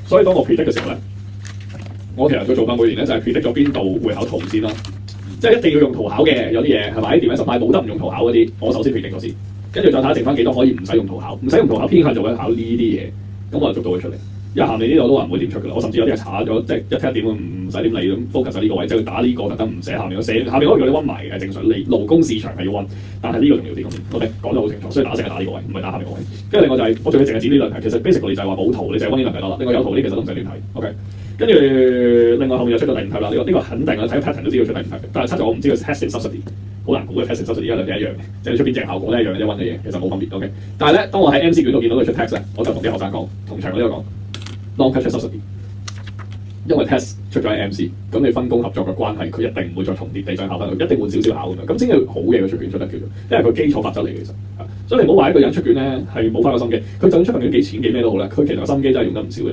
所以當我 predict 嘅時候咧，我其實佢做法每年咧就係 predict 咗邊度會考圖先咯，即係一定要用圖考嘅有啲嘢係咪？Demon Supply 冇得唔用圖考嗰啲，我首先 predict 咗先，跟住再睇下剩翻幾多可以唔使用圖考，唔使用圖考偏向就會考呢啲嘢，咁我就捉到佢出嚟。因為下面呢度我都話唔會點出㗎啦，我甚至有啲係查咗，即係一聽點唔使點理咁 focus 喺呢個位，即係打呢個特登唔寫下面，寫下面嗰個你温埋嘅正常，你勞工市場係要温，但係呢個重要啲咁。我哋講得好清楚，所以打成係打呢個位，唔係打下面個位。跟住另外就係、我仲要淨係指呢兩題，其實 basically 就係話冇圖，你淨係温呢兩題得啦。另外有圖呢其實都唔使亂睇。OK， 跟住另外後面又出咗第五題啦，呢個肯定啦，睇 pattern 都知道出第五題。但係七就我唔知佢 testing subsidy， 好難估嘅 testing subsidy， 因為兩樣嘅，即係出邊隻效果都一樣嘅，一温嘅嘢其實冇分別。OK， 但係咧，當我喺 MC 卷度見到佢出 text 咧，我就同啲學生講，同場嗰啲講。Long catch subsidy， 因為 test 出咗喺 MC， 咁你分工合作嘅關係，佢一定唔會再重疊地再考翻佢，一定換少少考咁樣，咁先係好嘅個出卷出得叫做，因為佢基礎法則嚟嘅其實，所以你唔好話一個人出卷咧係冇翻個心機，佢就算出份卷幾錢幾咩都好咧，佢其實個心機真係用得唔少嘅。